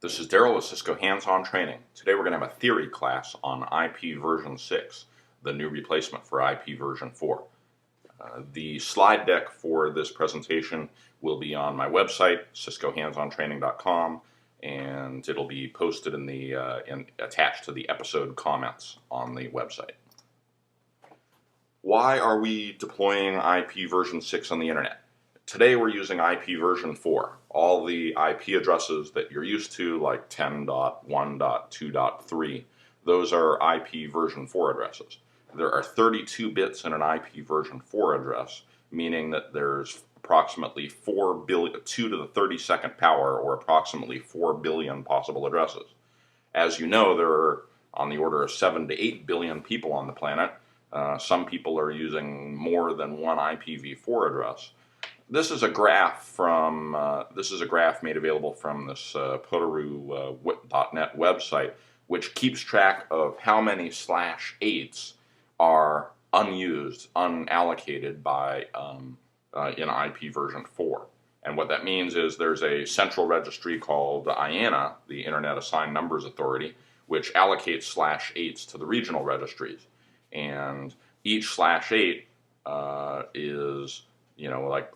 This is Daryl with Cisco Hands-On Training. Today we're going to have a theory class on IP version 6, the new replacement for IP version 4. The slide deck for this presentation will be on my website, ciscohandsontraining.com, and it'll be posted attached to the episode comments on the website. Why are we deploying IP version 6 on the internet? Today we're using IP version 4. All the IP addresses that you're used to, like 10.1.2.3, those are IP version 4 addresses. There are 32 bits in an IP version 4 address, meaning that there's approximately 4 billion, 2 to the 32nd power, or approximately 4 billion possible addresses. As you know, there are on the order of 7 to 8 billion people on the planet. Some people are using more than one IPv4 address. This is a graph from made available from this Potoroo.net website, which keeps track of how many /8s are unused, unallocated by in IP version 4. And what that means is there's a central registry called IANA, the Internet Assigned Numbers Authority, which allocates /8s to the regional registries. And each /8 is,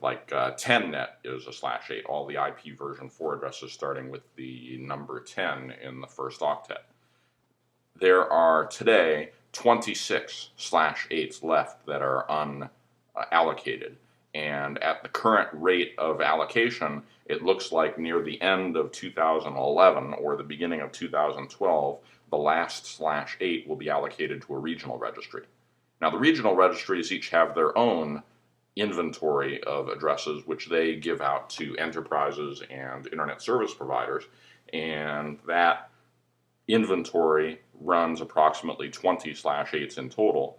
like 10net is a /8, all the IP version 4 addresses starting with the number 10 in the first octet. There are today 26 /8s left that are unallocated, and at the current rate of allocation, it looks like near the end of 2011 or the beginning of 2012, the last /8 will be allocated to a regional registry. Now, the regional registries each have their own inventory of addresses which they give out to enterprises and internet service providers, and that inventory runs approximately 20 /8s in total.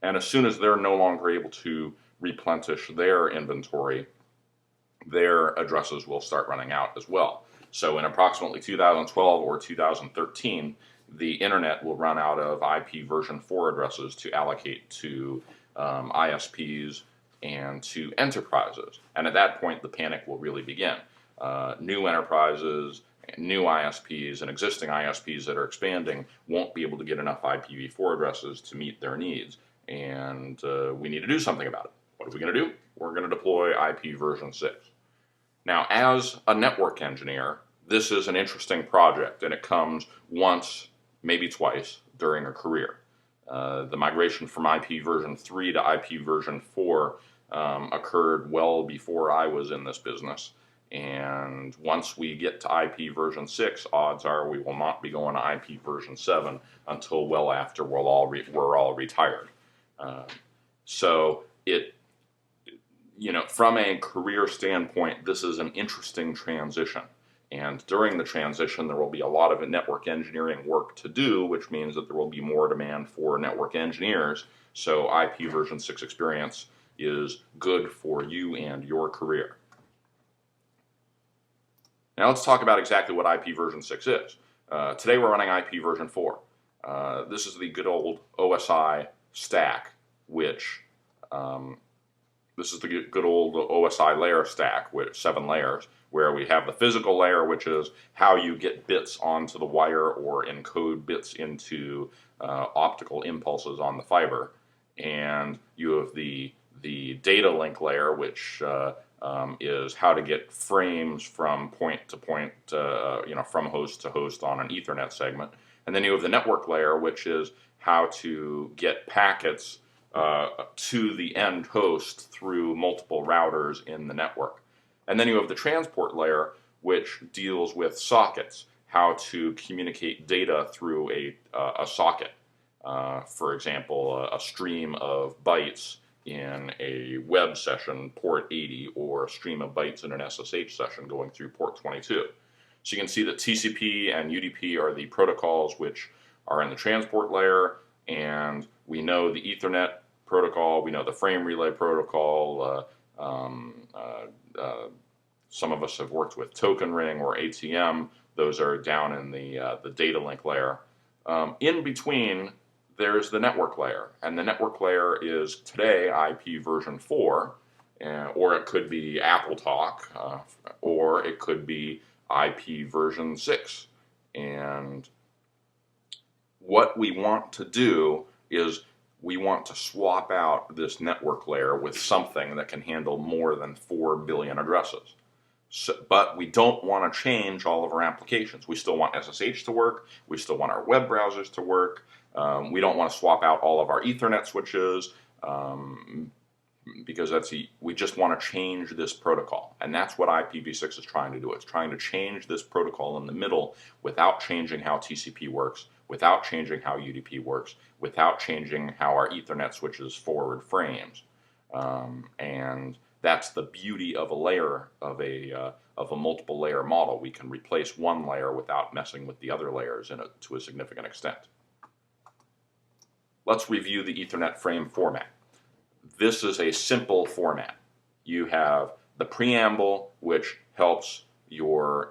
And as soon as they're no longer able to replenish their inventory, their addresses will start running out as well. So in approximately 2012 or 2013, the internet will run out of IP version 4 addresses to allocate to ISPs and to enterprises. And at that point, the panic will really begin. New enterprises, new ISPs, and existing ISPs that are expanding won't be able to get enough IPv4 addresses to meet their needs. And we need to do something about it. What are we going to do? We're going to deploy IP version 6. Now, as a network engineer, this is an interesting project, and it comes once, maybe twice, during a career. The migration from IP version 3 to IP version 4 occurred well before I was in this business. And once we get to IP version 6, odds are we will not be going to IP version 7 until well after we're all retired. So from a career standpoint, this is an interesting transition. And during the transition, there will be a lot of network engineering work to do, which means that there will be more demand for network engineers. So IP version 6 experience is good for you and your career. Now let's talk about exactly what IP version 6 is. Today we're running IP version 4. This is the good old OSI stack, which this is the good old OSI layer stack with 7 layers, where we have the physical layer, which is how you get bits onto the wire or encode bits into optical impulses on the fiber. And you have the data link layer, which is how to get frames from point to point, from host to host on an Ethernet segment. And then you have the network layer, which is how to get packets to the end host through multiple routers in the network. And then you have the transport layer, which deals with sockets, how to communicate data through a socket. For example, a stream of bytes in a web session, port 80, or a stream of bytes in an SSH session going through port 22. So you can see that TCP and UDP are the protocols which are in the transport layer, and we know the Ethernet protocol, we know the frame relay protocol, some of us have worked with token ring or ATM. Those are down in the data link layer. In between, there's the network layer, and the network layer is today IP version 4, or it could be AppleTalk, or it could be IP version 6. And what we want to do is we want to swap out this network layer with something that can handle more than 4 billion addresses. But we don't want to change all of our applications. We still want SSH to work. We still want our web browsers to work. We don't want to swap out all of our Ethernet switches because we just want to change this protocol. And that's what IPv6 is trying to do. It's trying to change this protocol in the middle without changing how TCP works, without changing how UDP works, without changing how our Ethernet switches forward frames. And that's the beauty of a layer of a multiple layer model. We can replace one layer without messing with the other layers to a significant extent. Let's review the Ethernet frame format. This is a simple format. You have the preamble, which helps your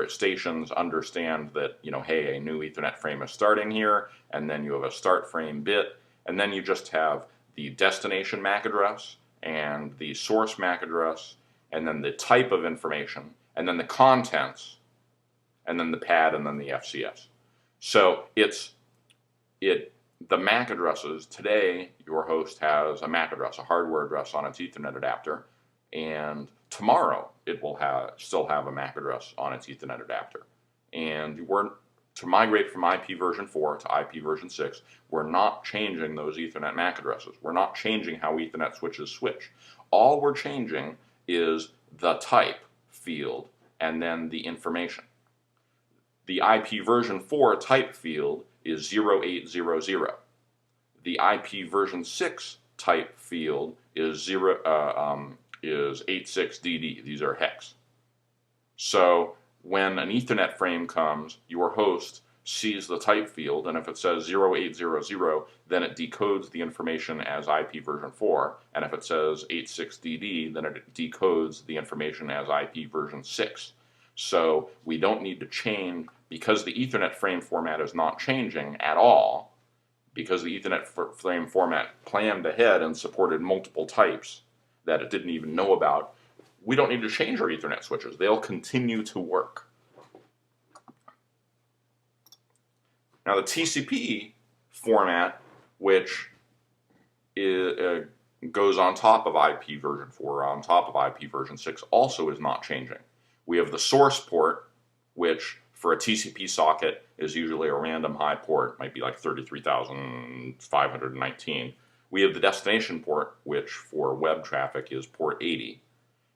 stations understand that, hey, a new Ethernet frame is starting here, and then you have a start frame bit, and then you just have the destination MAC address, and the source MAC address, and then the type of information, and then the contents, and then the pad, and then the FCS. So the MAC addresses, today your host has a MAC address, a hardware address on its Ethernet adapter, and tomorrow it will still have a MAC address on its Ethernet adapter. And to migrate from IP version 4 to IP version 6, we're not changing those Ethernet MAC addresses. We're not changing how Ethernet switches switch. All we're changing is the type field and then the information. The IP version 4 type field is 0800. The IP version 6 type field is 86DD. These are hex. So when an Ethernet frame comes, your host sees the type field, and if it says 0800, then it decodes the information as IP version 4, and if it says 86DD, then it decodes the information as IP version 6. So we don't need to change, because the Ethernet frame format is not changing at all, because the Ethernet frame format planned ahead and supported multiple types that it didn't even know about. We don't need to change our Ethernet switches. They'll continue to work. Now the TCP format, which goes on top of IP version 4, on top of IP version 6, also is not changing. We have the source port, which for a TCP socket is usually a random high port, might be like 33,519. We have the destination port, which for web traffic is port 80.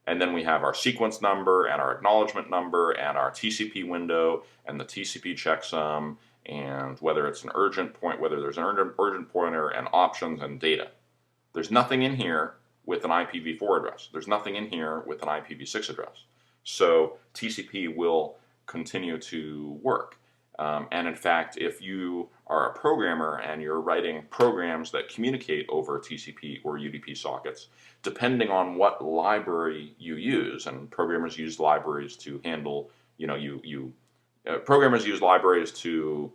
And then we have our sequence number and our acknowledgement number and our TCP window and the TCP checksum, and whether it's an urgent point, whether there's an urgent pointer, and options and data. There's nothing in here with an IPv4 address. There's nothing in here with an IPv6 address. So TCP will continue to work. And in fact, if you are a programmer and you're writing programs that communicate over TCP or UDP sockets, depending on what library you use, and programmers use libraries to handle, programmers use libraries to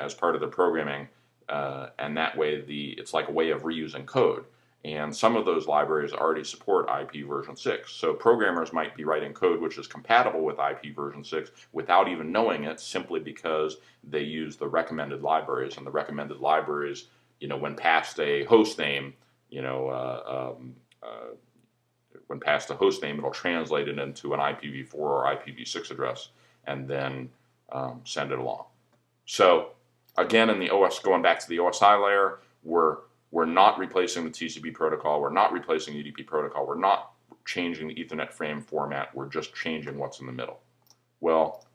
as part of their programming, and that way it's like a way of reusing code. And some of those libraries already support IP version 6. So programmers might be writing code which is compatible with IP version 6 without even knowing it, simply because they use the recommended libraries. And the recommended libraries, when passed a host name, when passed a host name, it'll translate it into an IPv4 or IPv6 address and then send it along. So again, in the OS, going back to the OSI layer, we're not replacing the TCP protocol. We're not replacing UDP protocol. We're not changing the Ethernet frame format. We're just changing what's in the middle. Well,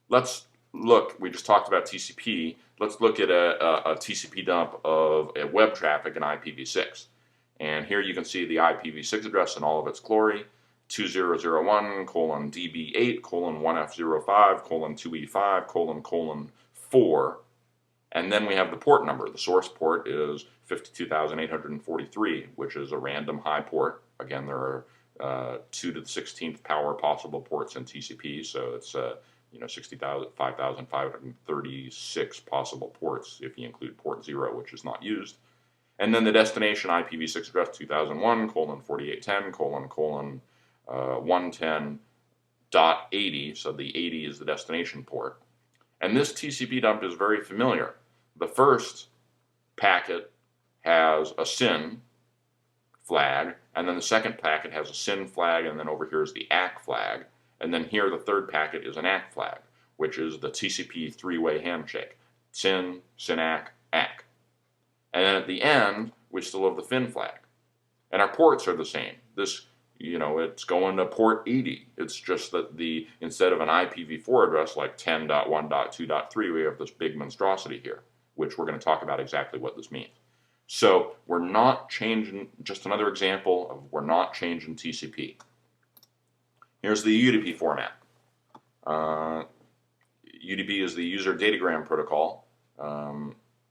let's look. We just talked about TCP. Let's look at a TCP dump of a web traffic in IPv6. And here you can see the IPv6 address in all of its glory: 2001:DB8:1F05:2E5:4. And then we have the port number. The source port is 52,843, which is a random high port. Again, there are 2 to the 16th power possible ports in TCP, so it's 5,536 possible ports if you include port 0, which is not used. And then the destination IPv6 address 2001:4810:110 .80, so the 80 is the destination port. And this TCP dump is very familiar. The first packet has a SYN flag, and then the second packet has a SYN flag, and then over here is the ACK flag, and then here the third packet is an ACK flag, which is the TCP three-way handshake. SYN, SYN-ACK, ACK. And then at the end, we still have the FIN flag. And our ports are the same. This, it's going to port 80. It's just that instead of an IPv4 address like 10.1.2.3, we have this big monstrosity here, which we're going to talk about exactly what this means. So we're not changing, just another example of we're not changing TCP. Here's the UDP format. UDP is the user datagram protocol,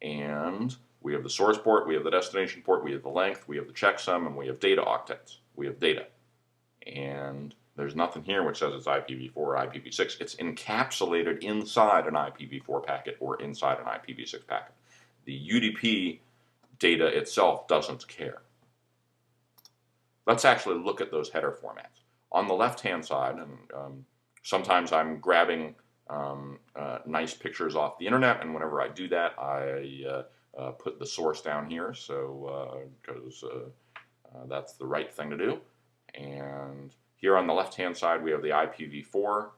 and we have the source port, we have the destination port, we have the length, we have the checksum, and we have data octets. We have data. And there's nothing here which says it's IPv4 or IPv6. It's encapsulated inside an IPv4 packet or inside an IPv6 packet. The UDP data itself doesn't care. Let's actually look at those header formats. On the left-hand side, and sometimes I'm grabbing nice pictures off the internet, and whenever I do that, I put the source down here, so because that's the right thing to do. And here on the left-hand side, we have the IPv4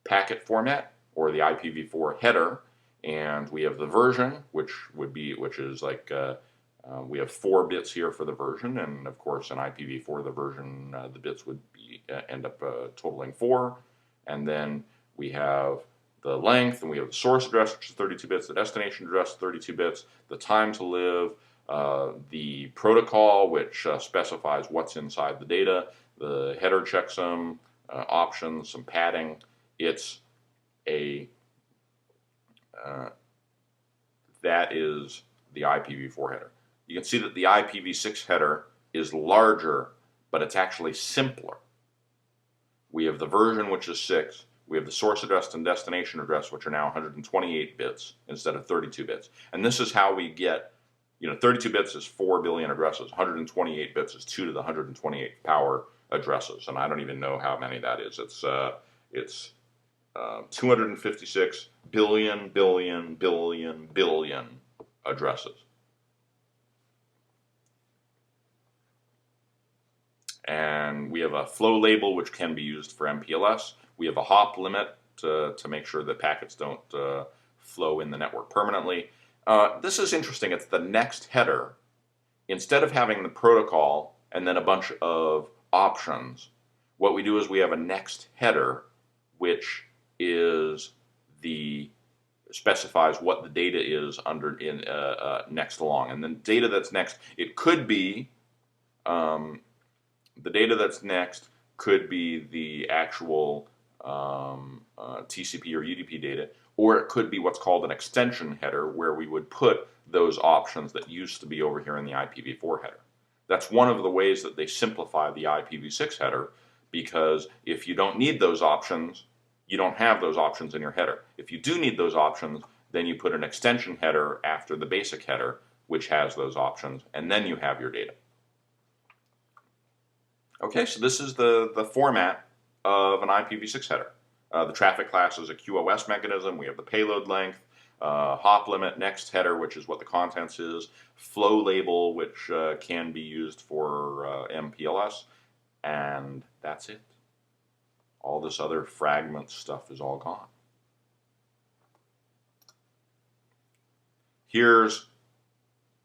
packet format, or the IPv4 header, and we have the version, which is like we have 4 bits here for the version, and of course in IPv4 the version the bits would end up totaling 4, and then we have the length, and we have the source address, which is 32 bits, the destination address, 32 bits, the time to live, the protocol, which specifies what's inside the data, the header checksum, options, some padding. It's that is the IPv4 header. You can see that the IPv6 header is larger, but it's actually simpler. We have the version, which is 6. We have the source address and destination address, which are now 128 bits instead of 32 bits. And this is how we get, 32 bits is 4 billion addresses. 128 bits is 2 to the 128th power addresses. And I don't even know how many that is. It's 256 billion addresses. And we have a flow label, which can be used for MPLS. We have a hop limit to make sure that packets don't flow in the network permanently. This is interesting. It's the next header. Instead of having the protocol and then a bunch of options, what we do is we have a next header, which specifies what the data is next along. And then data that's next, it could be the data that's next could be the actual TCP or UDP data, or it could be what's called an extension header, where we would put those options that used to be over here in the IPv4 header. That's one of the ways that they simplify the IPv6 header, because if you don't need those options, you don't have those options in your header. If you do need those options, then you put an extension header after the basic header, which has those options, and then you have your data. Okay, so this is the format of an IPv6 header. The traffic class is a QoS mechanism. We have the payload length, hop limit, next header, which is what the contents is, flow label, which can be used for MPLS, and that's it. All this other fragment stuff is all gone. Here's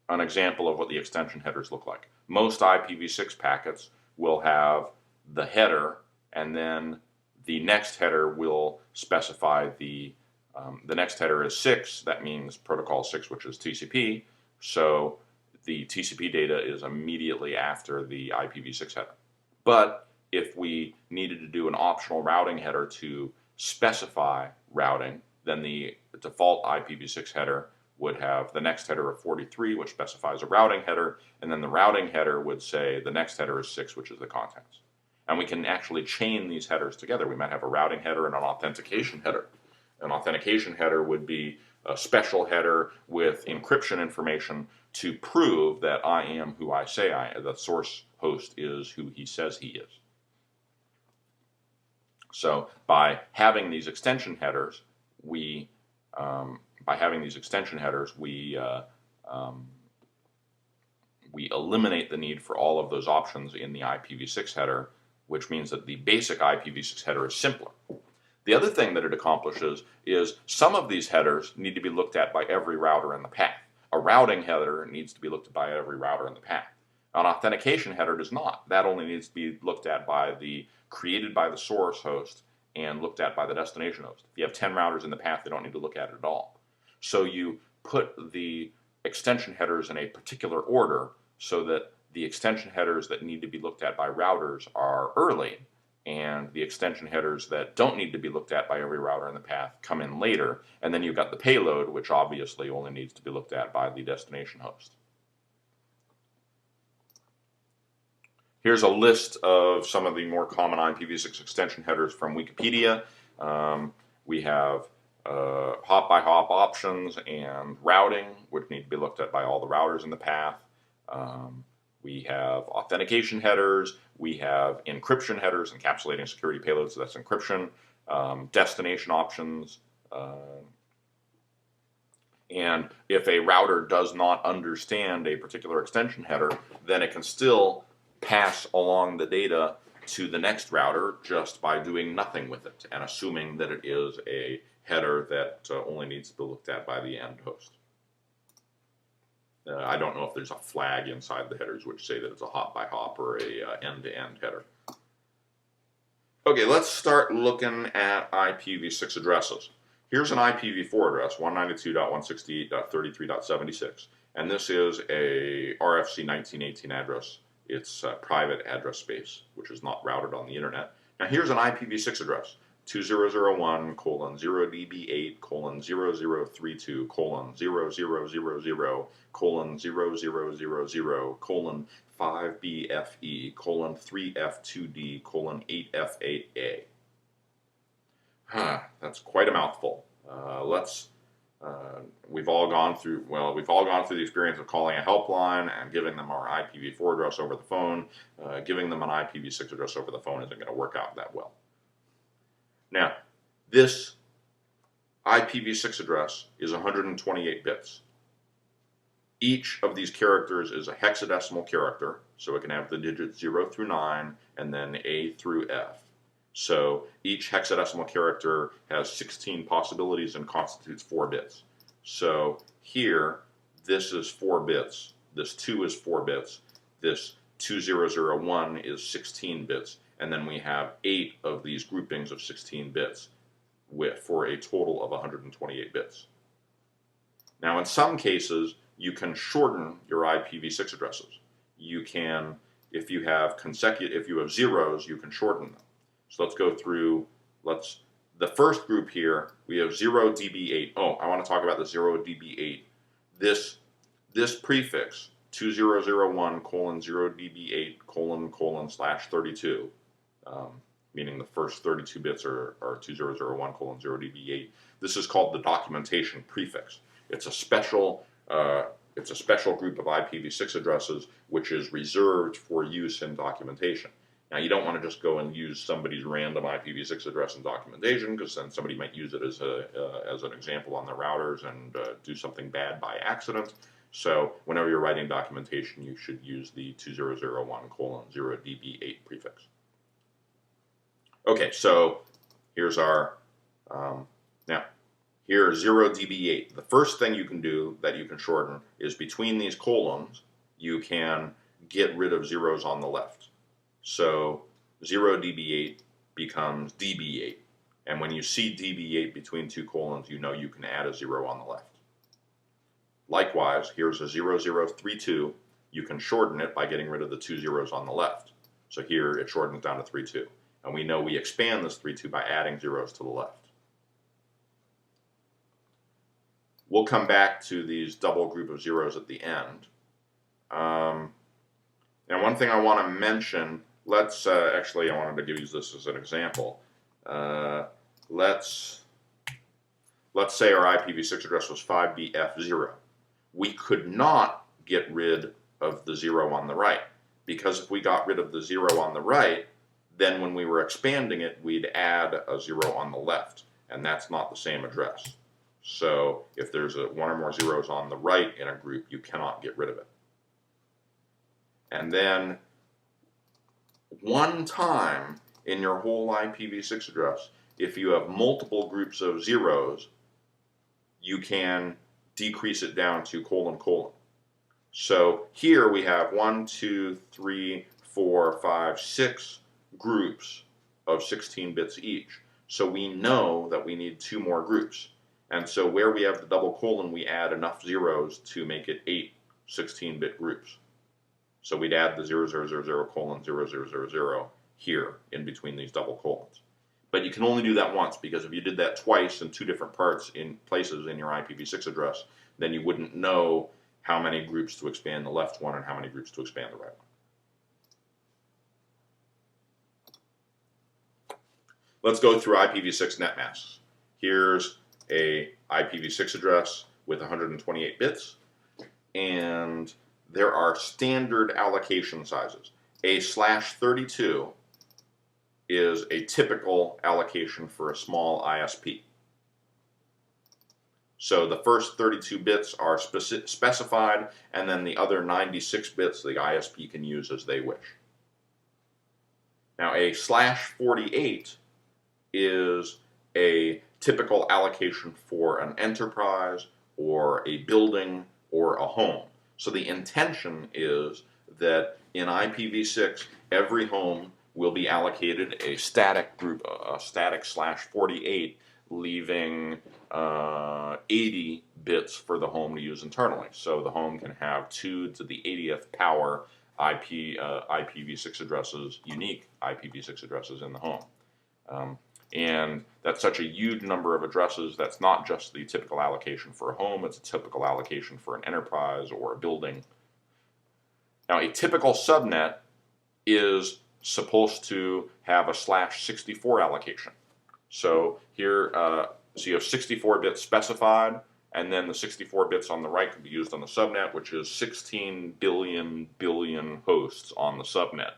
an example of what the extension headers look like. Most IPv6 packets will have the header, and then the next header will specify the next header is 6. That means protocol 6, which is TCP. So the TCP data is immediately after the IPv6 header. But if we needed to do an optional routing header to specify routing, then the default IPv6 header would have the next header of 43, which specifies a routing header, and then the routing header would say the next header is 6, which is the contents. And we can actually chain these headers together. We might have a routing header and an authentication header. An authentication header would be a special header with encryption information to prove that I am who I say I am, the source host is who he says he is. So by having these extension headers, we we eliminate the need for all of those options in the IPv6 header, which means that the basic IPv6 header is simpler. The other thing that it accomplishes is some of these headers need to be looked at by every router in the path. A routing header needs to be looked at by every router in the path. An authentication header does not. That only needs to be looked at by created by the source host and looked at by the destination host. If you have 10 routers in the path, they don't need to look at it at all. So you put the extension headers in a particular order so that the extension headers that need to be looked at by routers are early, and the extension headers that don't need to be looked at by every router in the path come in later, and then you've got the payload, which obviously only needs to be looked at by the destination host. Here's a list of some of the more common IPv6 extension headers from Wikipedia. We have hop-by-hop options and routing, which need to be looked at by all the routers in the path. We have authentication headers. We have encryption headers, encapsulating security payloads, so that's encryption. Destination options. And if a router does not understand a particular extension header, then it can still pass along the data to the next router just by doing nothing with it and assuming that it is a header that only needs to be looked at by the end host. I don't know if there's a flag inside the headers which say that it's a hop-by-hop or a end-to-end header. Okay, let's start looking at IPv6 addresses. Here's an IPv4 address, 192.168.33.76, and this is a RFC 1918 address. It's a private address space, which is not routed on the internet. Now here's an IPv6 address, 2001:00030:0000:3F2D:8F8A. That's quite a mouthful. We've all gone through the experience of calling a helpline and giving them our IPv4 address over the phone. Giving them an IPv6 address over the phone isn't going to work out that well. Now, this IPv6 address is 128 bits. Each of these characters is a hexadecimal character, so it can have the digits 0 through 9 and then A through F. So each hexadecimal character has 16 possibilities and constitutes 4 bits. So here, this is 4 bits, this 2 is 4 bits, this 2001 is 16 bits, and then we have 8 of these groupings of 16 bits for a total of 128 bits. Now in some cases, you can shorten your IPv6 addresses. You can, if you have zeros, you can shorten them. So let's go through, the first group here, we have 0db8. Oh, I want to talk about the 0db8. This prefix, 2001:0db8::/32, meaning the first 32 bits are 2001:0db8. This is called the documentation prefix. It's a special group of IPv6 addresses which is reserved for use in documentation. Now, you don't want to just go and use somebody's random IPv6 address in documentation, because then somebody might use it as an example on their routers and do something bad by accident. So whenever you're writing documentation, you should use the 2001:0db8 prefix. Okay, so here's our, now, here's 0db8. The first thing you can do that you can shorten is between these colons, you can get rid of zeros on the left. So 0db8 becomes db8. And when you see db8 between 2 colons, you know you can add a 0 on the left. Likewise, here's a 0032. You can shorten it by getting rid of the 2 zeros on the left. So here it shortens down to 32. And we know we expand this 32 by adding zeros to the left. We'll come back to these double group of zeros at the end. Now, one thing I want to mention, actually I wanted to use this as an example. Let's say our IPv6 address was 5BF0. We could not get rid of the 0 on the right, because if we got rid of the 0 on the right, then when we were expanding it, we'd add a 0 on the left, and that's not the same address. So if there's one or more zeros on the right in a group, you cannot get rid of it. And then one time in your whole IPv6 address, if you have multiple groups of zeros, you can decrease it down to : : So here we have 1, 2, 3, 4, 5, 6 groups of 16 bits each. So we know that we need 2 more groups. And so where we have the double colon, we add enough zeros to make it 8 16-bit groups. So we'd add the 0000:0000 here in between these double colons. But you can only do that once, because if you did that twice in 2 different parts in places in your IPv6 address, then you wouldn't know how many groups to expand the left one and how many groups to expand the right one. Let's go through IPv6 netmasks. Here's a IPv6 address with 128 bits, and there are standard allocation sizes. A /32 is a typical allocation for a small ISP. So the first 32 bits are specified, and then the other 96 bits the ISP can use as they wish. Now a /48 is a typical allocation for an enterprise or a building or a home. So the intention is that in IPv6, every home will be allocated a static group, a static /48, leaving 80 bits for the home to use internally. So the home can have 2 to the 80th power IPv6 addresses, unique IPv6 addresses in the home. And that's such a huge number of addresses, that's not just the typical allocation for a home, it's a typical allocation for an enterprise or a building. Now a typical subnet is supposed to have a /64 allocation. So here, so you have 64 bits specified, and then the 64 bits on the right can be used on the subnet, which is 16 billion hosts on the subnet.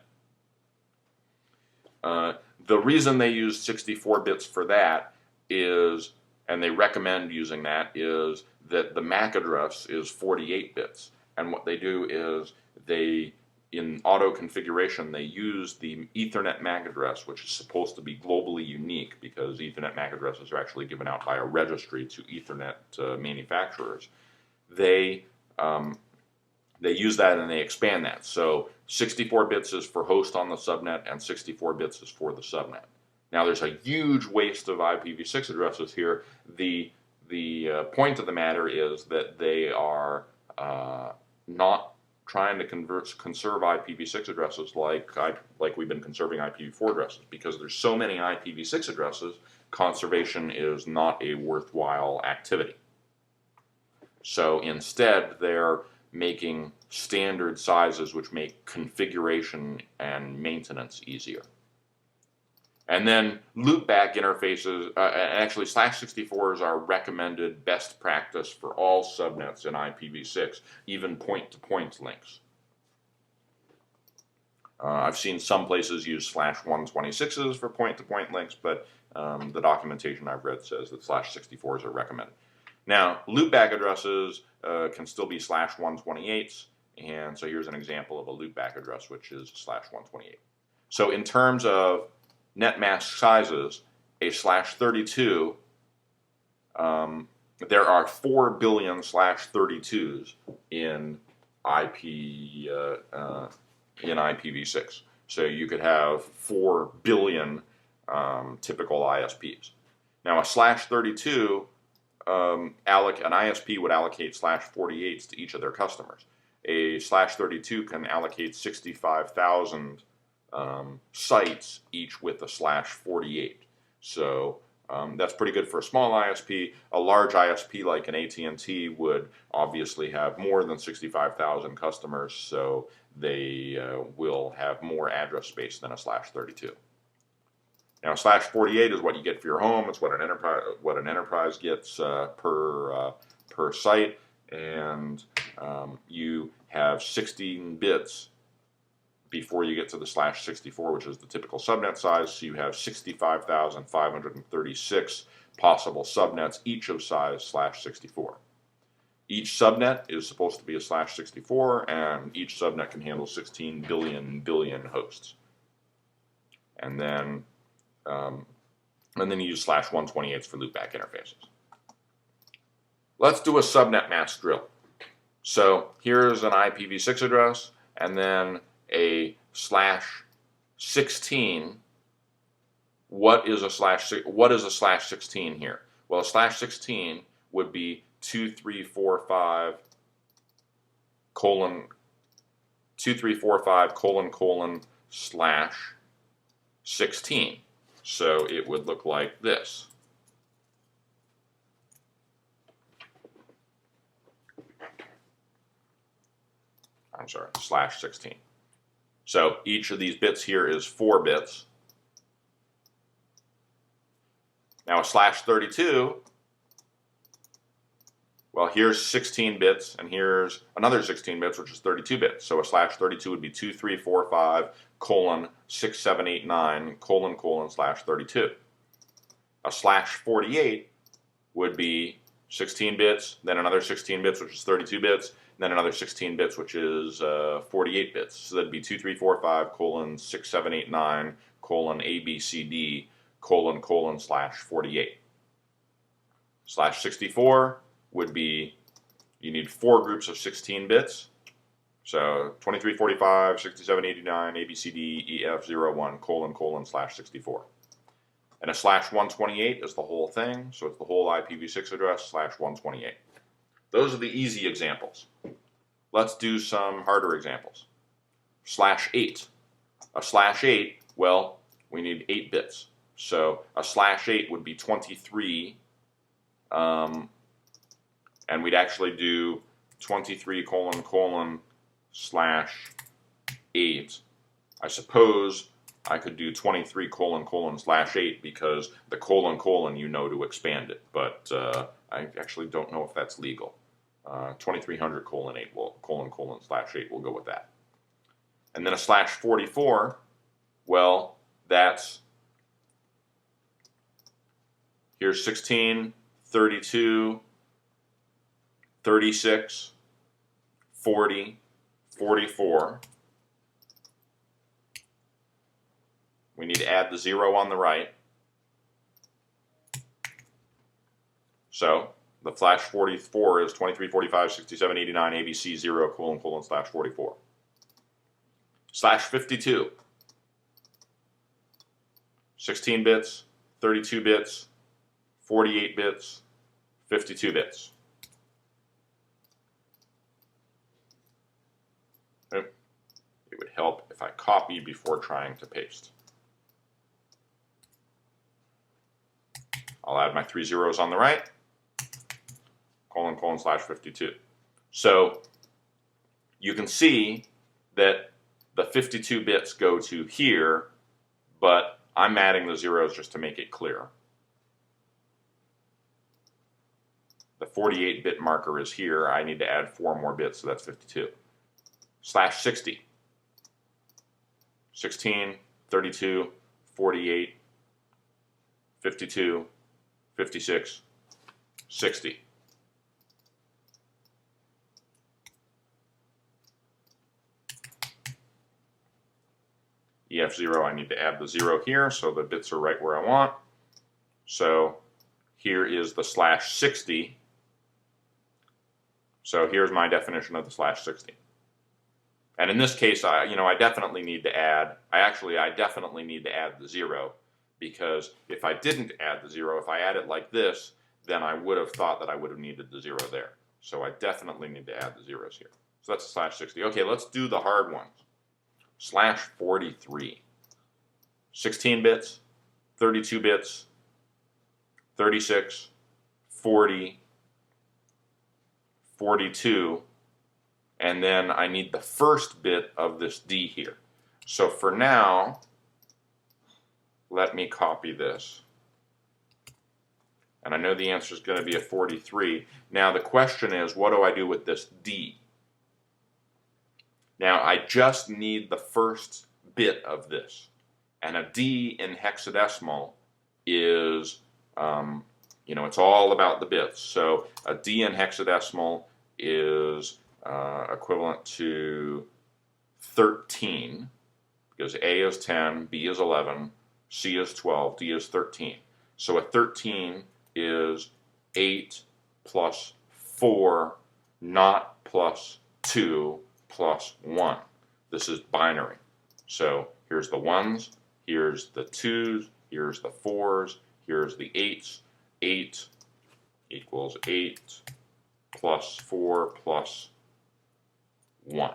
The reason they use 64 bits for that is, and they recommend using that, is that the MAC address is 48 bits. And what they do is they, in auto configuration, they use the Ethernet MAC address, which is supposed to be globally unique, because Ethernet MAC addresses are actually given out by a registry to Ethernet manufacturers. They use that and they expand that. So 64 bits is for host on the subnet, and 64 bits is for the subnet. Now there's a huge waste of IPv6 addresses here. The point of the matter is that they are not trying to conserve IPv6 addresses like we've been conserving IPv4 addresses. Because there's so many IPv6 addresses, conservation is not a worthwhile activity. So instead, they're making standard sizes which make configuration and maintenance easier. And then loopback interfaces, actually /64s are recommended best practice for all subnets in IPv6, even point-to-point links. I've seen some places use /126s for point-to-point links, but the documentation I've read says that /64s are recommended. Now, loopback addresses can still be /128s, and so here's an example of a loopback address, which is /128. So in terms of netmask sizes, a /32, there are 4 billion /32s in IPv6. So you could have 4 billion typical ISPs. Now a /32, an ISP would allocate /48s to each of their customers. A /32 can allocate 65,000 sites, each with a /48. So that's pretty good for a small ISP. A large ISP like an AT&T would obviously have more than 65,000 customers, so they will have more address space than a /32. Now, /48 is what you get for your home. It's what an enterprise gets per site, and you have 16 bits before you get to the /64, which is the typical subnet size. So you have 65,536 possible subnets, each of size /64. Each subnet is supposed to be a /64, and each subnet can handle 16 billion hosts. And then you use /128s for loopback interfaces. Let's do a subnet mask drill. So here's an IPv6 address, and then a /16. What is a /16 here? Well, a /16 would be 2345 colon /16. So it would look like this. I'm sorry, /16. So each of these bits here is 4 bits. Now a /32, well, here's 16 bits, and here's another 16 bits, which is 32 bits. So a /32 would be 2345 colon 6789 colon /32. A /48 would be 16 bits, then another 16 bits, which is 32 bits, then another 16 bits, which is 48 bits. So that'd be 2345 colon 6789 colon ABCD colon /48. /64 would be, you need 4 groups of 16 bits. So 2345, 6789, ABCD, EF01 colon /64. And a /128 is the whole thing, so it's the whole IPv6 address /128. Those are the easy examples. Let's do some harder examples. /8. A /8, well, we need 8 bits. So a /8 would be 23, and we'd actually do 23 colon /8. I suppose I could do 23 colon /8 because the colon you know to expand it, but I actually don't know if that's legal. 2300 colon /8 will /8 go with that. And then a /44, well, that's, here's 16, 32, 36, 40, 44. We need to add the 0 on the right. So the /44 is 2345 6789 ABC 0 colon /44. /52. 16 bits, 32 bits, 48 bits, 52 bits. It would help if I copy before trying to paste. I'll add my 3 zeros on the right, colon /52. So you can see that the 52 bits go to here, but I'm adding the zeros just to make it clear. The 48-bit marker is here. I need to add 4 more bits, so that's 52. /60. 16, 32, 48, 52, 56, 60. EF0, I need to add the 0 here, so the bits are right where I want. So here is the /60. So here's my definition of the /60. And in this case, I definitely need to add, I definitely need to add the 0, because if I didn't add the 0, if I add it like this, then I would have thought that I would have needed the 0 there. So I definitely need to add the zeros here. So that's the /60. Okay, let's do the hard ones. /43. 16 bits, 32 bits, 36, 40, 42, and then I need the first bit of this D here. So for now, let me copy this. And I know the answer is going to be a 43. Now the question is, what do I do with this D? Now I just need the first bit of this. And a D in hexadecimal is, it's all about the bits. So a D in hexadecimal is equivalent to 13, because A is 10, B is 11, C is 12, D is 13. So a 13 is 8 plus 4, not plus 2 plus 1. This is binary. So here's the 1s, here's the 2s, here's the 4s, here's the 8s. 8 equals 8 plus 4 plus 1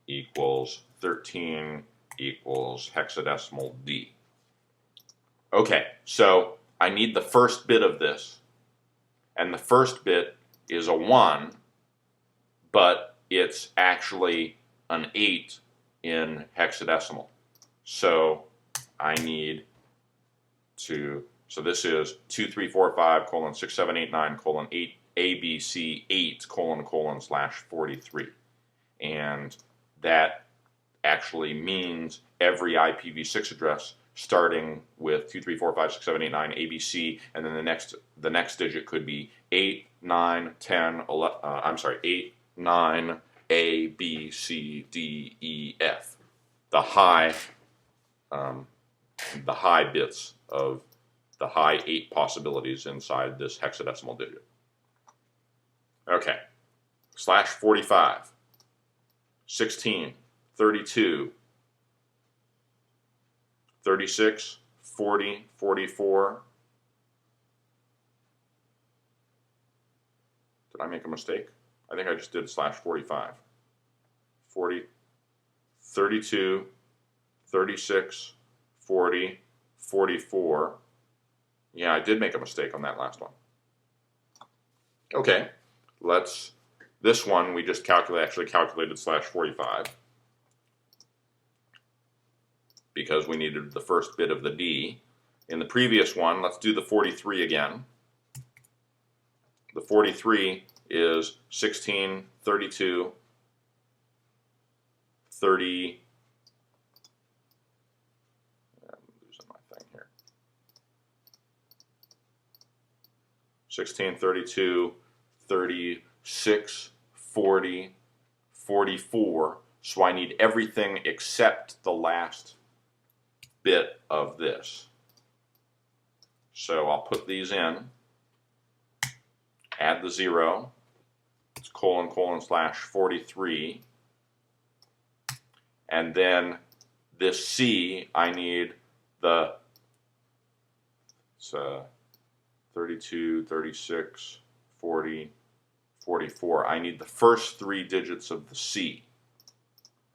equals 13 equals hexadecimal D. Okay, so I need the first bit of this, and the first bit is a 1, but it's actually an 8 in hexadecimal. So I need to, so this is 2345:6789:8 ABC 8::/43. And that actually means every IPv6 address starting with 234567889 ABC, and then the next digit could be 8, 9, 10, 11, 8, 9, A, B, C, D, E, F. The high bits of the high 8 possibilities inside this hexadecimal digit. Okay, /45, 16, 32, 36, 40, 44. Did I make a mistake? I think I just did /45. 40, 32, 36, 40, 44. Yeah, I did make a mistake on that last one. Okay, this one we just actually calculated /45 because we needed the first bit of the D. In the previous one, let's do the 43 again. The 43 is 16, 32, 30, I'm losing my thing here. 16, 32, 36, 40, 44. So I need everything except the last bit of this. So I'll put these in, add the 0, it's ::/43, and then this C, I need the 32, 36, 40, 44. I need the first 3 digits of the C.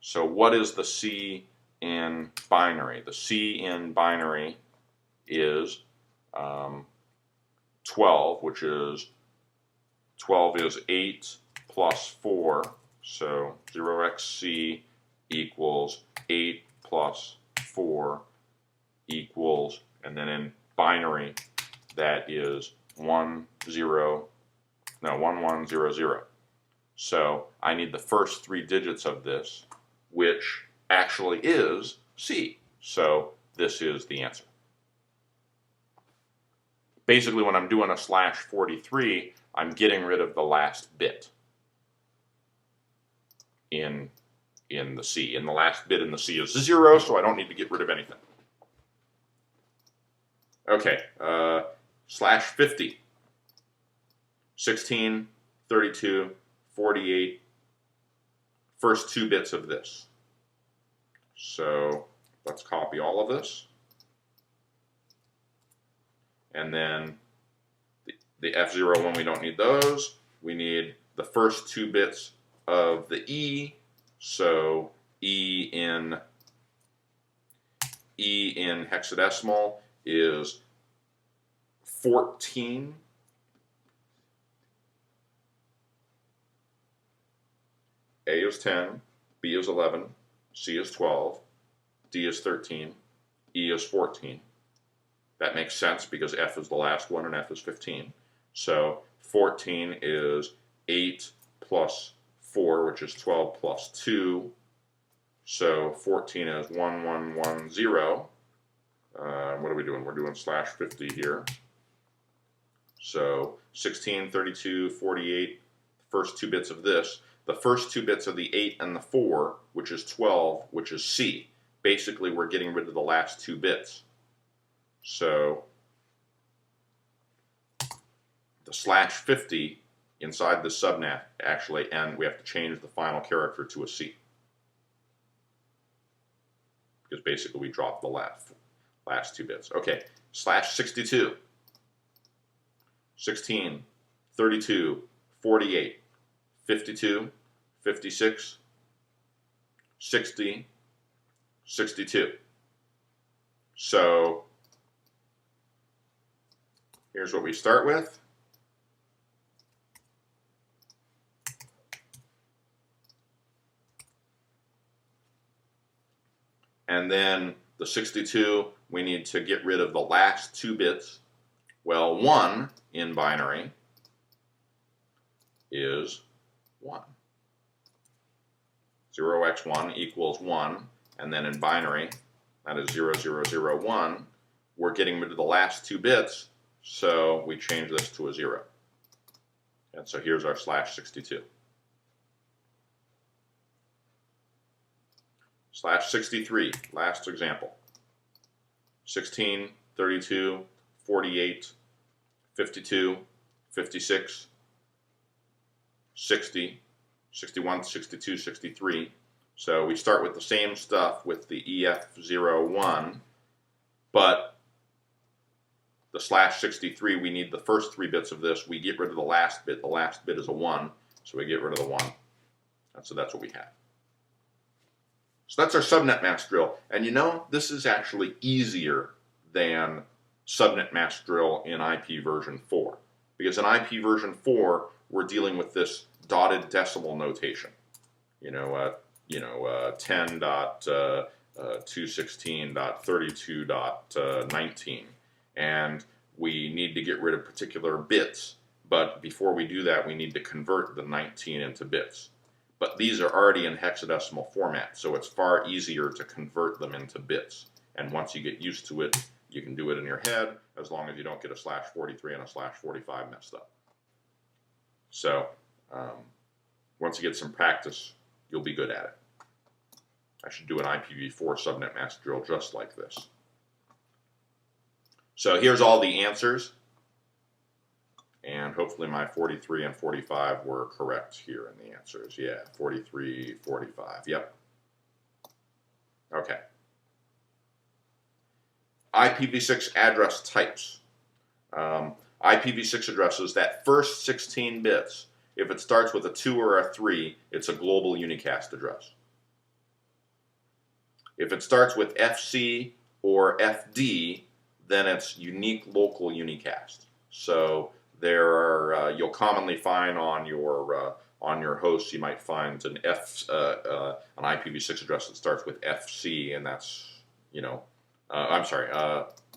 So what is the C in binary? The C in binary is 12, which is 12 is 8 plus 4, so 0xC equals 8 plus 4 equals, and then in binary that is 1100. So I need the first 3 digits of this, which actually is C. So this is the answer. Basically, when I'm doing a /43, I'm getting rid of the last bit in the C. And the last bit in the C is 0, so I don't need to get rid of anything. Okay, /50. 16, 32, 48, first 2 bits of this. So let's copy all of this. And then the F0 one, we don't need those. We need the first 2 bits of the E. So E in hexadecimal is 14. A is 10, B is 11, C is 12, D is 13, E is 14. That makes sense because F is the last one and F is 15. So 14 is 8 plus 4, which is 12 plus 2. So 14 is 1110. What are we doing? We're doing /50 here. So 16, 32, 48, the first 2 bits of this. The first 2 bits of the 8 and the 4, which is 12, which is C. Basically, we're getting rid of the last 2 bits. So the /50 inside the subnet actually, and we have to change the final character to a C. Because basically we dropped the last 2 bits. Okay, /62. 16, 32, 48, 52, 56, 60, 62. So here's what we start with. And then the 62, we need to get rid of the last 2 bits. Well, 1 in binary is 1. 0x1 equals 1, and then in binary, that is 0001. We're getting rid of the last 2 bits, so we change this to a 0. And so here's our /62. /63, last example. 16, 32, 48, 52, 56, 60, 61, 62, 63. So we start with the same stuff with the EF01, but the /63, we need the first 3 bits of this. We get rid of the last bit. The last bit is a 1, so we get rid of the 1. And so that's what we have. So that's our subnet mask drill. And you know, this is actually easier than subnet mask drill in IP version 4. Because in IP version 4, we're dealing with this dotted decimal notation. 10.216.32.19. And we need to get rid of particular bits. But before we do that, we need to convert the 19 into bits. But these are already in hexadecimal format, so it's far easier to convert them into bits. And once you get used to it, you can do it in your head, as long as you don't get a /43 and a /45 messed up. So once you get some practice, you'll be good at it. I should do an IPv4 subnet mask drill just like this. So here's all the answers. And hopefully my 43 and 45 were correct here in the answers. Yeah, 43, 45, yep. Okay. IPv6 address types. IPv6 addresses, that first 16 bits, if it starts with a 2 or a 3, it's a global unicast address. If it starts with FC or FD, then it's unique local unicast. So there are, you'll commonly find on your host, you might find an IPv6 address that starts with FC, and that's,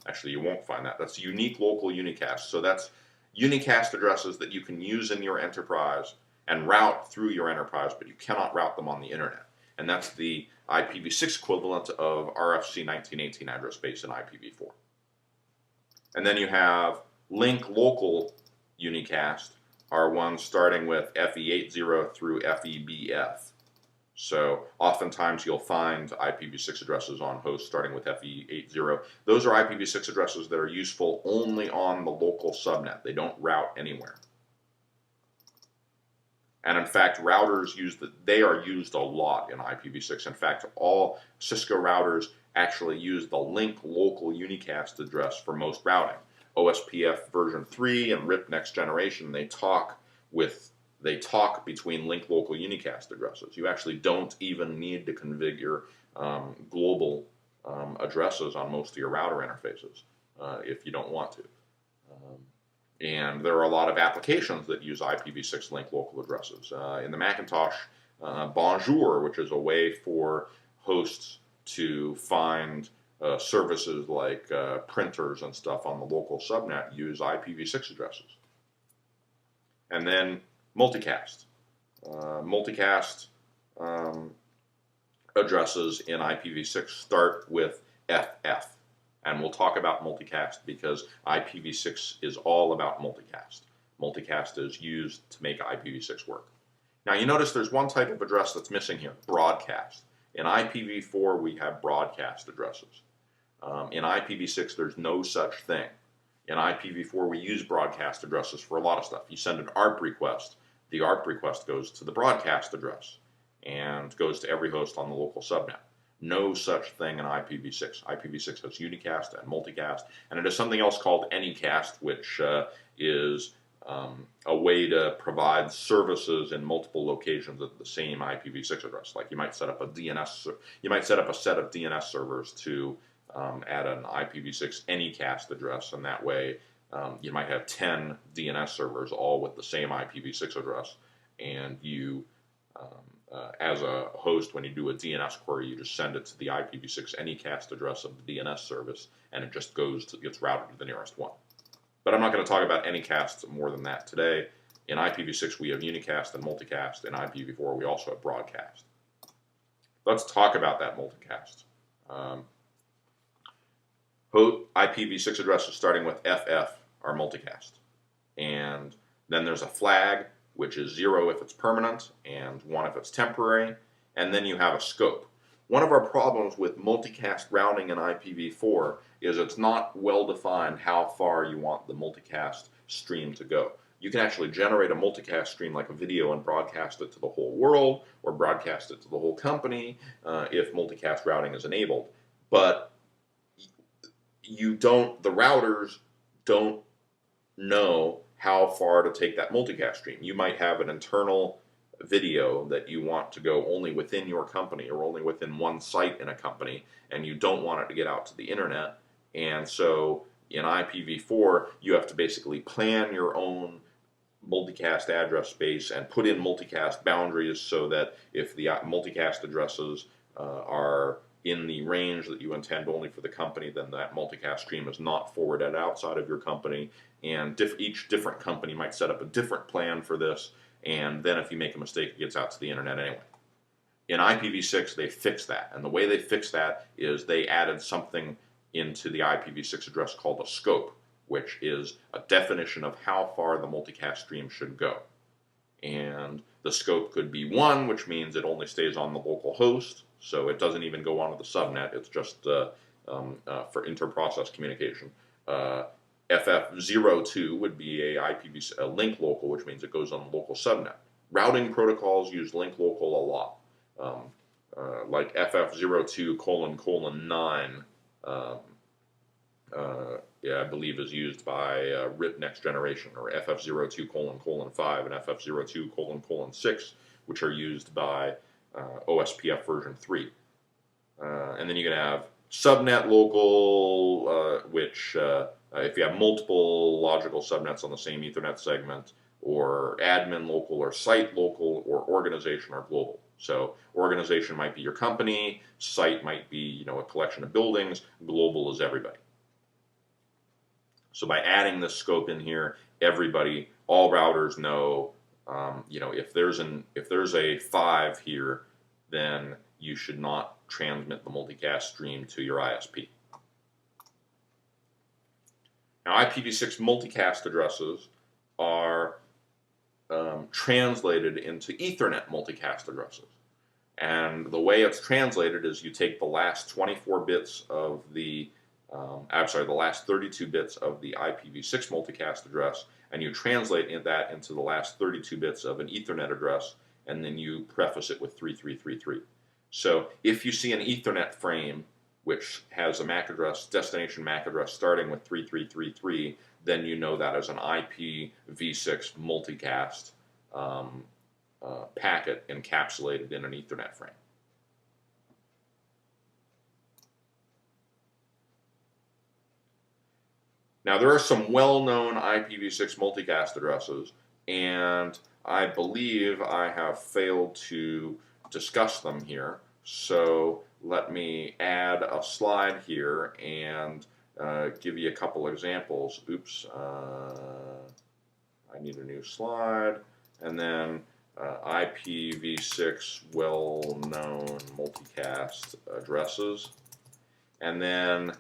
actually you won't find that. That's unique local unicast. So that's unicast addresses that you can use in your enterprise and route through your enterprise, but you cannot route them on the internet. And that's the IPv6 equivalent of RFC 1918 address base in IPv4. And then you have link local unicast are ones starting with FE80 through FEBF. So oftentimes you'll find IPv6 addresses on hosts starting with FE80. Those are IPv6 addresses that are useful only on the local subnet. They don't route anywhere. And in fact, routers they are used a lot in IPv6. In fact, all Cisco routers actually use the link local unicast address for most routing. OSPF version 3 and RIP next generation, they talk between link local unicast addresses. You actually don't even need to configure global addresses on most of your router interfaces if you don't want to. And there are a lot of applications that use IPv6 link local addresses. In the Macintosh, Bonjour, which is a way for hosts to find services like printers and stuff on the local subnet, use IPv6 addresses. And then multicast. multicast addresses in IPv6 start with FF. And we'll talk about multicast because IPv6 is all about multicast. Multicast is used to make IPv6 work. Now you notice there's one type of address that's missing here, broadcast. In IPv4 we have broadcast addresses. In IPv6 there's no such thing. In IPv4 we use broadcast addresses for a lot of stuff. You send an ARP request, the ARP request goes to the broadcast address and goes to every host on the local subnet. No such thing in IPv6. IPv6 has unicast and multicast, and it has something else called anycast, which is a way to provide services in multiple locations at the same IPv6 address. Like you might set up a set of DNS servers to add an IPv6 anycast address, and that way you might have 10 DNS servers all with the same IPv6 address, and you as a host, when you do a DNS query, you just send it to the IPv6 anycast address of the DNS service, and it just gets routed to the nearest one. But I'm not going to talk about anycasts more than that today. In IPv6, we have unicast and multicast. In IPv4, we also have broadcast. Let's talk about that multicast. IPv6 addresses starting with FF are multicast. And then there's a flag, which is 0 if it's permanent and 1 if it's temporary, and then you have a scope. One of our problems with multicast routing in IPv4 is it's not well defined how far you want the multicast stream to go. You can actually generate a multicast stream like a video and broadcast it to the whole world or broadcast it to the whole company if multicast routing is enabled. But the routers don't know how far to take that multicast stream. You might have an internal video that you want to go only within your company or only within one site in a company, and you don't want it to get out to the internet. And so in IPv4, you have to basically plan your own multicast address space and put in multicast boundaries so that if the multicast addresses are in the range that you intend only for the company, then that multicast stream is not forwarded outside of your company. And each different company might set up a different plan for this, and then if you make a mistake, it gets out to the internet anyway. In IPv6, they fixed that, and the way they fixed that is they added something into the IPv6 address called a scope, which is a definition of how far the multicast stream should go. And the scope could be 1, which means it only stays on the local host, so it doesn't even go onto the subnet, it's just for inter-process communication. FF02 would be a link local, which means it goes on the local subnet. Routing protocols use link local a lot. Like FF02::9, I believe is used by RIP Next Generation, or FF02::5 and FF02::6, which are used by OSPF version 3. And then you can have subnet local, which if you have multiple logical subnets on the same Ethernet segment, or admin local, or site local, or organization or global. So organization might be your company, site might be a collection of buildings, global is everybody. So by adding this scope in here, all routers know, if there's a 5 here, then you should not transmit the multicast stream to your ISP. Now, IPv6 multicast addresses are translated into Ethernet multicast addresses. And the way it's translated is you take the last 24 bits of the last 32 bits of the IPv6 multicast address, and you translate that into the last 32 bits of an Ethernet address, and then you preface it with 3333. So if you see an Ethernet frame which has a MAC address, destination MAC address starting with 3333, then you know that as an IPv6 multicast packet encapsulated in an Ethernet frame. Now there are some well-known IPv6 multicast addresses, and I believe I have failed to discuss them here. So let me add a slide here and give you a couple examples. Oops, I need a new slide. And then IPv6 well-known multicast addresses. And then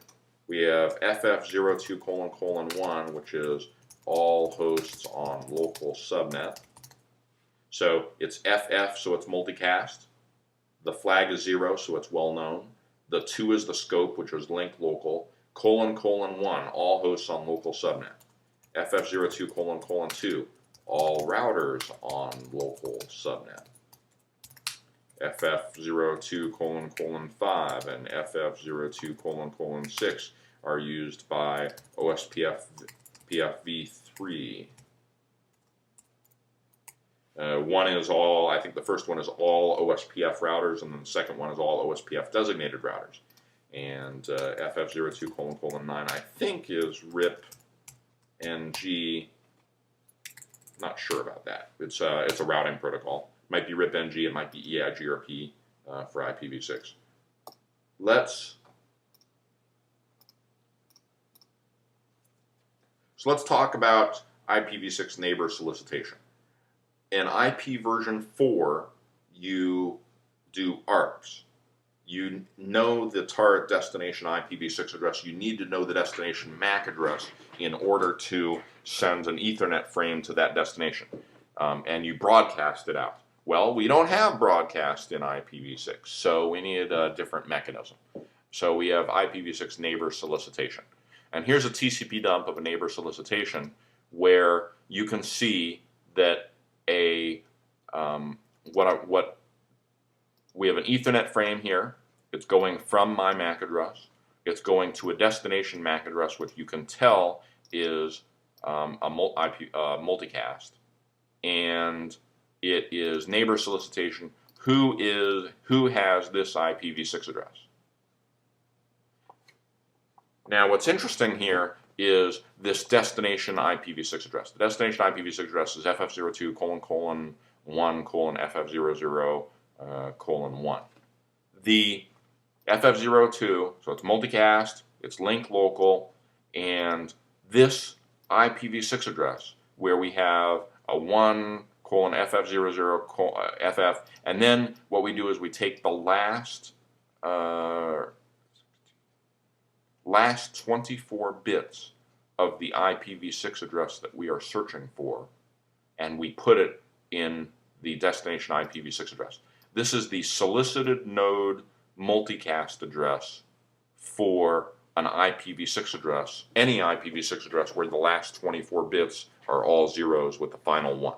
we have FF02::1, which is all hosts on local subnet. So it's FF, so it's multicast. The flag is 0, so it's well-known. The 2 is the scope, which is link local. ::1, all hosts on local subnet. FF02::2, all routers on local subnet. FF02::5 and FF02::6 are used by OSPF v3. One is all, I think the first one is all OSPF routers, and then the second one is all OSPF designated routers. And FF02::9, I think, is RIP NG. Not sure about that. It's a routing protocol. It might be RIP NG, it might be EIGRP for IPv6. Let's talk about IPv6 neighbor solicitation. In IP version 4, you do ARPs. You know the target destination IPv6 address. You need to know the destination MAC address in order to send an Ethernet frame to that destination. And you broadcast it out. Well, we don't have broadcast in IPv6, so we need a different mechanism. So we have IPv6 neighbor solicitation. And here's a TCP dump of a neighbor solicitation where you can see that we have an Ethernet frame here. It's going from my MAC address. It's going to a destination MAC address, which you can tell is a multicast, and it is neighbor solicitation. Who has this IPv6 address? Now, what's interesting here is this destination IPv6 address. The destination IPv6 address is FF02::1:FF00:1. The FF02, so it's multicast, it's link local, and this IPv6 address where we have a 1:FF00:FF, and then what we do is we take the last 24 bits of the IPv6 address that we are searching for, and we put it in the destination IPv6 address. This is the solicited node multicast address for an IPv6 address, any IPv6 address where the last 24 bits are all zeros with the final 1.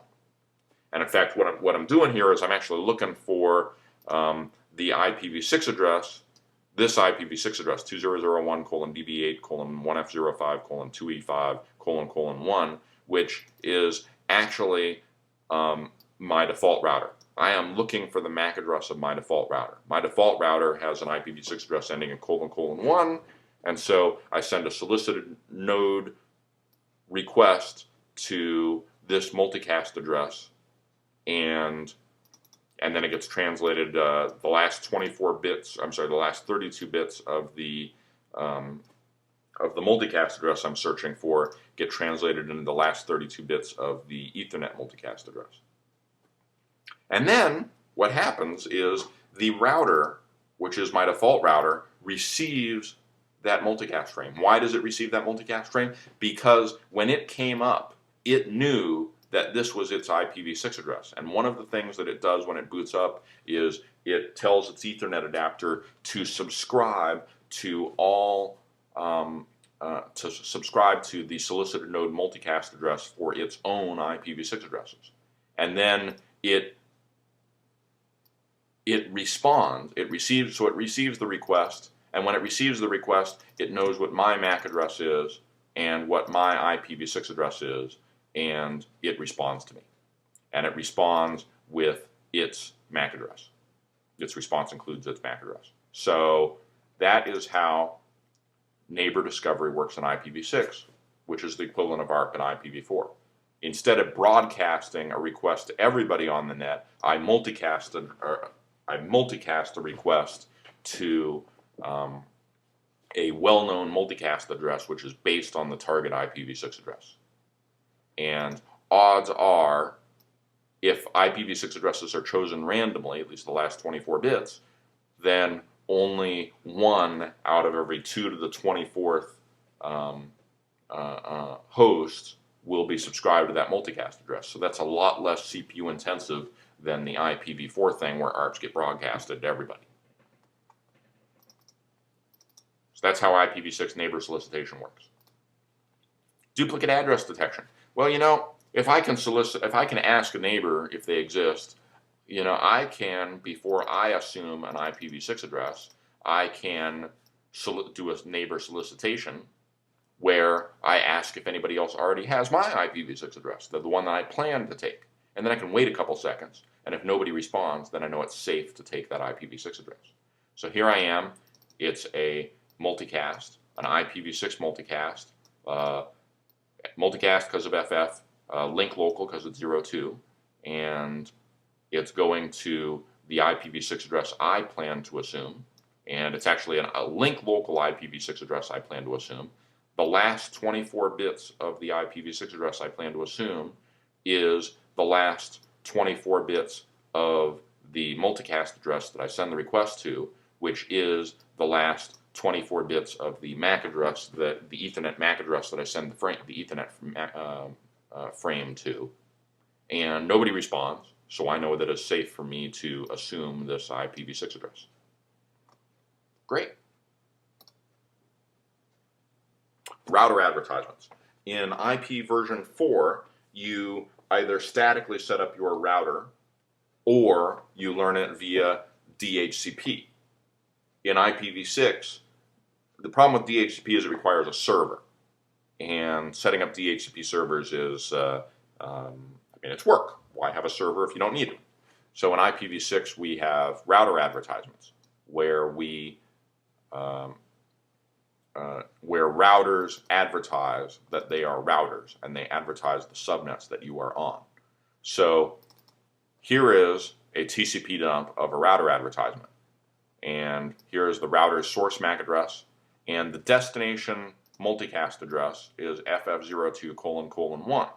And in fact, what I'm doing here is I'm actually looking for the IPv6 address, this IPv6 address, 2001:DB8:1F05:2E5::1, which is actually my default router. I am looking for the MAC address of my default router. My default router has an IPv6 address ending in ::1, and so I send a solicited node request to this multicast address, and then it gets translated. The last 24 bits, I'm sorry, the last 32 bits of the multicast address I'm searching for get translated into the last 32 bits of the Ethernet multicast address. And then what happens is the router, which is my default router, receives that multicast frame. Why does it receive that multicast frame? Because when it came up, it knew that this was its IPv6 address. And one of the things that it does when it boots up is it tells its Ethernet adapter to subscribe to all to the solicited node multicast address for its own IPv6 addresses. And then it responds. It receives the request, and when it receives the request, it knows what my MAC address is and what my IPv6 address is, and it responds to me. And it responds with its MAC address. Its response includes its MAC address. So that is how neighbor discovery works in IPv6, which is the equivalent of ARP in IPv4. Instead of broadcasting a request to everybody on the net, I multicast a request to a well-known multicast address, which is based on the target IPv6 address. And odds are if IPv6 addresses are chosen randomly, at least the last 24 bits, then only 1 out of every 2 to the 24th hosts will be subscribed to that multicast address. So that's a lot less CPU intensive than the IPv4 thing where ARPs get broadcasted to everybody. So that's how IPv6 neighbor solicitation works. Duplicate address detection. Well, you know, if I can ask a neighbor if they exist, you know, I can, before I assume an IPv6 address, I can do a neighbor solicitation where I ask if anybody else already has my IPv6 address, the one that I plan to take. And then I can wait a couple seconds, and if nobody responds, then I know it's safe to take that IPv6 address. So here I am. It's a multicast, an IPv6 multicast, multicast because of FF, link local because it's 02, and it's going to the IPv6 address I plan to assume, and it's actually a link local IPv6 address I plan to assume. The last 24 bits of the IPv6 address I plan to assume is the last 24 bits of the multicast address that I send the request to, which is the last 24 bits of the MAC address, the Ethernet MAC address that I send the Ethernet frame to. And nobody responds, so I know that it's safe for me to assume this IPv6 address. Great. Router advertisements. In IP version 4, you either statically set up your router or you learn it via DHCP. In IPv6, the problem with DHCP is it requires a server. And setting up DHCP servers is, it's work. Why have a server if you don't need it? So in IPv6, we have router advertisements where where routers advertise that they are routers, and they advertise the subnets that you are on. So here is a TCP dump of a router advertisement, and here is the router's source MAC address, and the destination multicast address is ff02::1,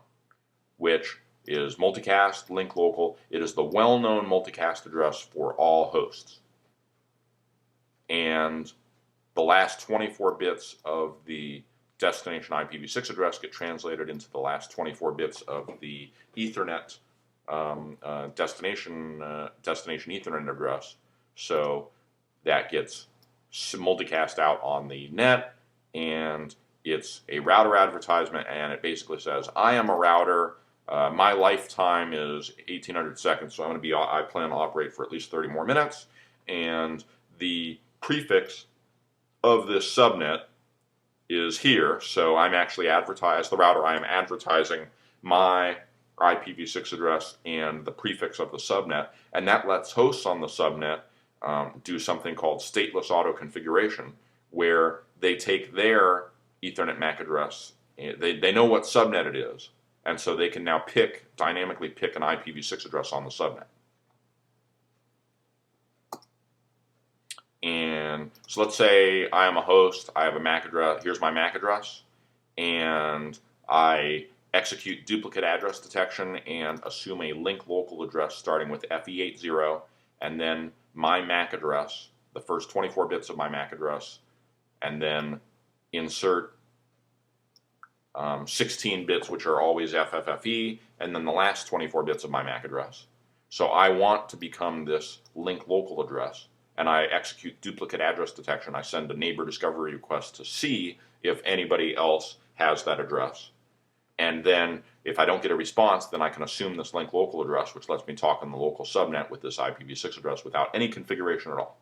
which is multicast, link local. It is the well-known multicast address for all hosts. And the last 24 bits of the destination IPv6 address get translated into the last 24 bits of the Ethernet destination Ethernet address. So that gets multicast out on the net, and it's a router advertisement, and it basically says, I am a router. My lifetime is 1800 seconds, so I plan to operate for at least 30 more minutes, and the prefix of this subnet is here, so I'm actually as the router, I am advertising my IPv6 address and the prefix of the subnet, and that lets hosts on the subnet do something called stateless auto configuration, where they take their Ethernet MAC address, they know what subnet it is, and so they can now dynamically pick an IPv6 address on the subnet. And so let's say I am a host, I have a MAC address, here's my MAC address, and I execute duplicate address detection and assume a link local address starting with FE80, and then my MAC address, the first 24 bits of my MAC address, and then insert 16 bits, which are always FFFE, and then the last 24 bits of my MAC address. So I want to become this link local address, and I execute duplicate address detection. I send a neighbor discovery request to see if anybody else has that address. And then if I don't get a response, then I can assume this link local address, which lets me talk on the local subnet with this IPv6 address without any configuration at all.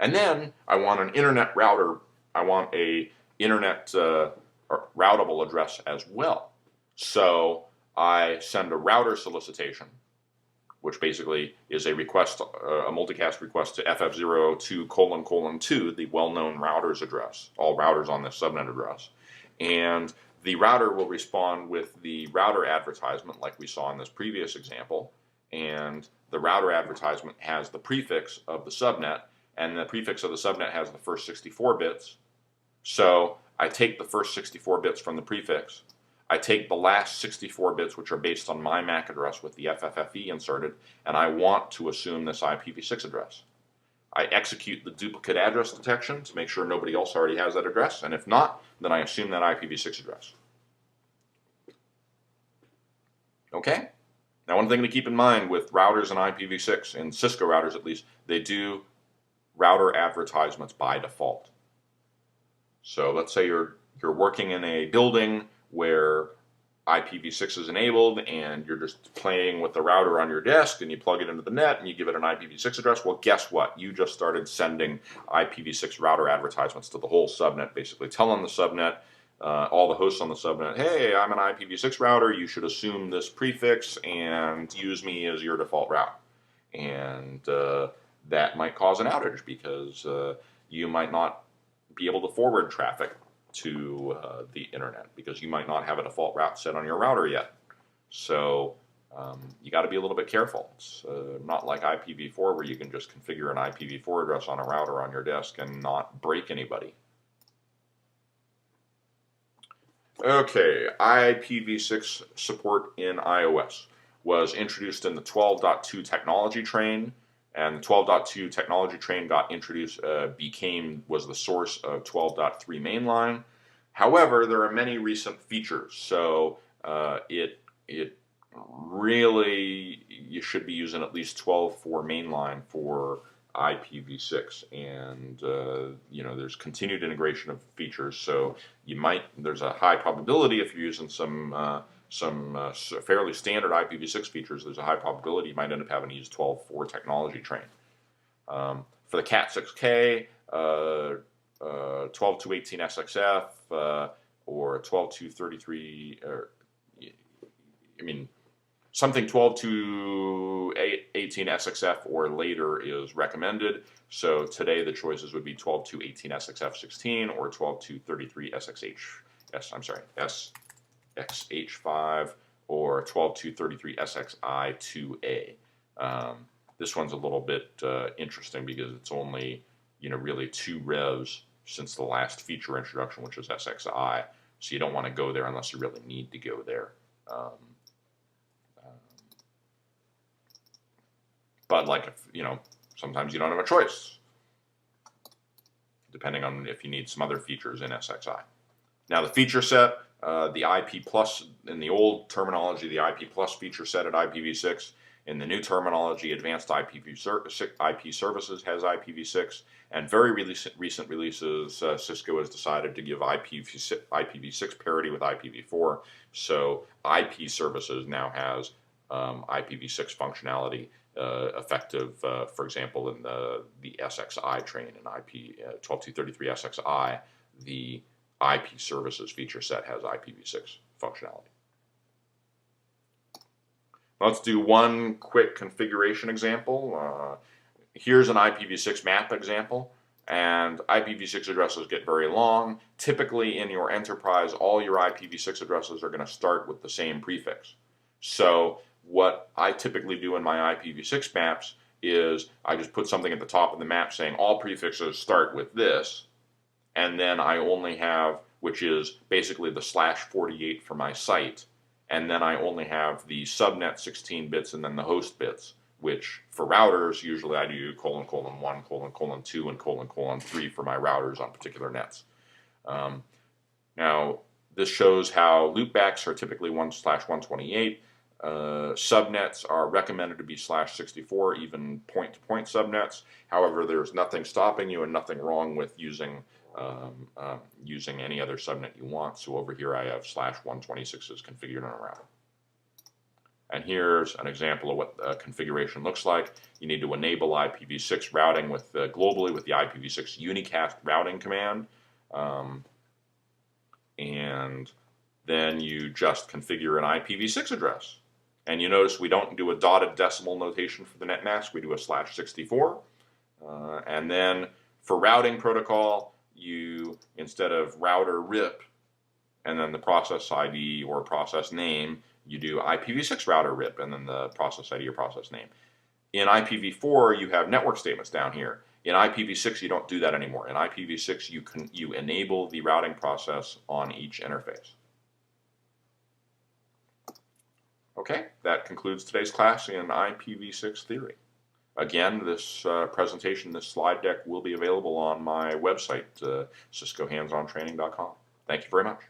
And then I want an internet router. I want a internet routable address as well. So I send a router solicitation, which basically is a request, a multicast request to ff02::2, the well-known router's address, all routers on this subnet address. And the router will respond with the router advertisement like we saw in this previous example, and the router advertisement has the prefix of the subnet, and the prefix of the subnet has the first 64 bits. So I take the first 64 bits from the prefix, I take the last 64 bits, which are based on my MAC address with the FFFE inserted, and I want to assume this IPv6 address. I execute the duplicate address detection to make sure nobody else already has that address, and if not, then I assume that IPv6 address. Okay? Now, one thing to keep in mind with routers and IPv6, and Cisco routers at least, they do router advertisements by default. So let's say you're working in a building where IPv6 is enabled and you're just playing with the router on your desk and you plug it into the net and you give it an IPv6 address. Well, guess what? You just started sending IPv6 router advertisements to the whole subnet, basically telling the subnet, all the hosts on the subnet, hey, I'm an IPv6 router, you should assume this prefix and use me as your default route. And that might cause an outage because you might not be able to forward traffic to the internet because you might not have a default route set on your router yet. So you got to be a little bit careful. It's not like IPv4 where you can just configure an IPv4 address on a router on your desk and not break anybody. Okay, IPv6 support in iOS was introduced in the 12.2 technology train, and the 12.2 technology train got introduced, was the source of 12.3 mainline. However, there are many recent features, so it really, you should be using at least 12.4 mainline for IPv6, and you know, there's continued integration of features, so there's a high probability if you're using some fairly standard IPv6 features, there's a high probability you might end up having to use 12.4 technology train. For the Cat6K, 12.2.18 SXF or 12.2.33, or I mean, something 12.2.18 SXF or later is recommended. So today the choices would be 12.2.18 SXF16 or 12.2.33 SXH5 or 12.2.33 SXI2A. This one's a little bit interesting because it's only, you know, really 2 revs since the last feature introduction, which was SXI. So you don't want to go there unless you really need to go there. But like, you know, sometimes you don't have a choice, depending on if you need some other features in SXI. Now the feature set, the IP plus, in the old terminology, the IP plus feature set at IPv6. In the new terminology, advanced IP services has IPv6. And very recent releases, Cisco has decided to give IPv6 parity with IPv4. So IP services now has IPv6 functionality. Effective, for example, in the SXI train in IP 12.2.33 SXI, the IP services feature set has IPv6 functionality. Let's do one quick configuration example. Here's an IPv6 map example, and IPv6 addresses get very long. Typically in your enterprise, all your IPv6 addresses are going to start with the same prefix. So what I typically do in my IPv6 maps is I just put something at the top of the map saying all prefixes start with this, and then I only have, which is basically the /48 for my site, and then I only have the subnet 16 bits and then the host bits, which for routers, usually I do : 1, : 2, and : 3 for my routers on particular nets. Now, this shows how loopbacks are typically 1/128. Subnets are recommended to be /64, even point-to-point subnets. However, there's nothing stopping you and nothing wrong with using any other subnet you want. So over here I have /126 configured on a router. And here's an example of what configuration looks like. You need to enable IPv6 routing with globally with the IPv6 unicast-routing command. And then you just configure an IPv6 address. And you notice we don't do a dotted decimal notation for the netmask, we do a /64. And then for routing protocol, you, instead of router rip and then the process ID or process name, you do IPv6 router rip and then the process ID or process name. In IPv4, you have network statements down here. In IPv6, you don't do that anymore. In IPv6, you enable the routing process on each interface. Okay, that concludes today's class in IPv6 theory. Again, this presentation, this slide deck will be available on my website, ciscohandsontraining.com. Thank you very much.